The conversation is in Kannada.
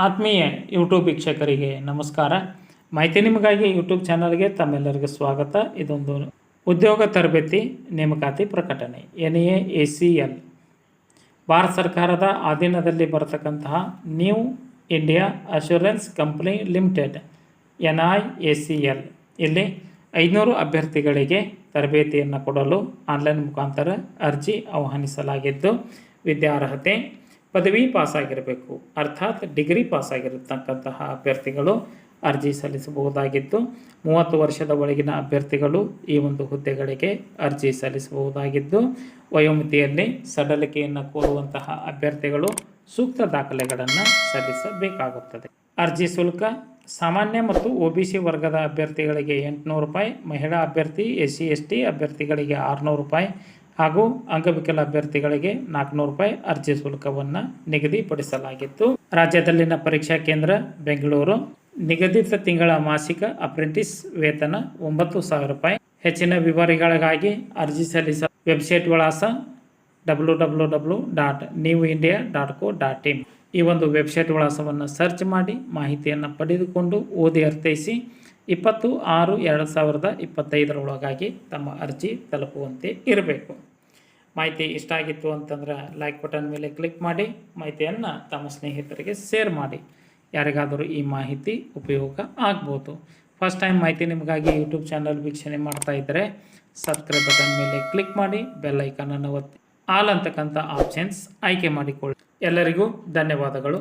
ಆತ್ಮೀಯ ಯೂಟ್ಯೂಬ್ ವೀಕ್ಷಕರಿಗೆ ನಮಸ್ಕಾರ. ಮಾಹಿತಿ ನಿಮಗಾಗಿ ಯೂಟ್ಯೂಬ್ ಚಾನಲ್ಗೆ ತಮ್ಮೆಲ್ಲರಿಗೂ ಸ್ವಾಗತ. ಇದೊಂದು ಉದ್ಯೋಗ ತರಬೇತಿ ನೇಮಕಾತಿ ಪ್ರಕಟಣೆ NAACL ಭಾರತ ಸರ್ಕಾರದ ಅಧೀನದಲ್ಲಿ ಬರತಕ್ಕಂತಹ new India assurance company limited NIACL ಇಲ್ಲಿ 500 ಅಭ್ಯರ್ಥಿಗಳಿಗೆ ತರಬೇತಿಯನ್ನು ಕೊಡಲು ಆನ್ಲೈನ್ ಮುಖಾಂತರ ಅರ್ಜಿ ಆಹ್ವಾನಿಸಲಾಗಿದ್ದು, ವಿದ್ಯಾರ್ಹತೆ ಪದವಿ ಪಾಸಾಗಿರಬೇಕು, ಅರ್ಥಾತ್ ಡಿಗ್ರಿ ಪಾಸಾಗಿರತಕ್ಕಂತಹ ಅಭ್ಯರ್ಥಿಗಳು ಅರ್ಜಿ ಸಲ್ಲಿಸಬಹುದಾಗಿದ್ದು, 30 ವರ್ಷದ ಒಳಗಿನ ಅಭ್ಯರ್ಥಿಗಳು ಈ ಒಂದು ಹುದ್ದೆಗಳಿಗೆ ಅರ್ಜಿ ಸಲ್ಲಿಸಬಹುದಾಗಿದ್ದು, ವಯೋಮಿತಿಯಲ್ಲಿ ಸಡಲಿಕೆಯನ್ನು ಕೋರುವಂತಹ ಅಭ್ಯರ್ಥಿಗಳು ಸೂಕ್ತ ದಾಖಲೆಗಳನ್ನು ಸಲ್ಲಿಸಬೇಕಾಗುತ್ತದೆ. ಅರ್ಜಿ ಶುಲ್ಕ ಸಾಮಾನ್ಯ ಮತ್ತು OBC ವರ್ಗದ ಅಭ್ಯರ್ಥಿಗಳಿಗೆ 800 ರೂಪಾಯಿ, ಮಹಿಳಾ ಅಭ್ಯರ್ಥಿ SC ST ಅಭ್ಯರ್ಥಿಗಳಿಗೆ 600 ರೂಪಾಯಿ ಹಾಗೂ ಅಂಗವಿಕಲ ಅಭ್ಯರ್ಥಿಗಳಿಗೆ 400 ರೂಪಾಯಿ ಅರ್ಜಿ ಶುಲ್ಕವನ್ನು ನಿಗದಿಪಡಿಸಲಾಗಿತ್ತು. ರಾಜ್ಯದಲ್ಲಿನ ಪರೀಕ್ಷಾ ಕೇಂದ್ರ ಬೆಂಗಳೂರು. ನಿಗದಿತ ತಿಂಗಳ ಮಾಸಿಕ ಅಪ್ರೆಂಟಿಸ್ ವೇತನ 9,000 ರೂಪಾಯಿ. ಹೆಚ್ಚಿನ ವಿವರಗಳಿಗಾಗಿ ಅರ್ಜಿ ಸಲ್ಲಿಸ ವೆಬ್ಸೈಟ್ ವಿಳಾಸ www.newindia.co.in. ಈ ಒಂದು ವೆಬ್ಸೈಟ್ ವಿಳಾಸವನ್ನು ಸರ್ಚ್ ಮಾಡಿ ಮಾಹಿತಿಯನ್ನು ಪಡೆದುಕೊಂಡು ಓದಿ ಅರ್ಥೈಸಿ 20/6/2025 ಒಳಗಾಗಿ ತಮ್ಮ ಅರ್ಜಿ ತಲುಪುವಂತೆ ಇರಬೇಕು. ಮಾಹಿತಿ ಇಷ್ಟ ಆಗಿತ್ತು ಅಂತಂದ್ರೆ ಲೈಕ್ ಬಟನ್ ಮೇಲೆ ಕ್ಲಿಕ್ ಮಾಡಿ ಮಾಹಿತಿಯನ್ನು ತಮ್ಮ ಸ್ನೇಹಿತರಿಗೆ ಶೇರ್ ಮಾಡಿ. ಯಾರಿಗಾದರೂ ಈ ಮಾಹಿತಿ ಉಪಯೋಗ ಆಗ್ಬೋದು. ಫಸ್ಟ್ ಟೈಮ್ ಮಾಹಿತಿ ನಿಮಗಾಗಿ ಯೂಟ್ಯೂಬ್ ಚಾನಲ್ ವೀಕ್ಷಣೆ ಮಾಡ್ತಾ ಇದ್ದರೆ ಸಬ್ಸ್ಕ್ರೈಬ್ ಬಟನ್ ಮೇಲೆ ಕ್ಲಿಕ್ ಮಾಡಿ, ಬೆಲ್ ಐಕಾನನ್ನು ಒತ್ತಿ ಆಲ್ ಅಂತಕ್ಕಂಥ ಆಪ್ಷನ್ಸ್ ಆಯ್ಕೆ ಮಾಡಿಕೊಳ್ಳಿ. ಎಲ್ಲರಿಗೂ ಧನ್ಯವಾದಗಳು.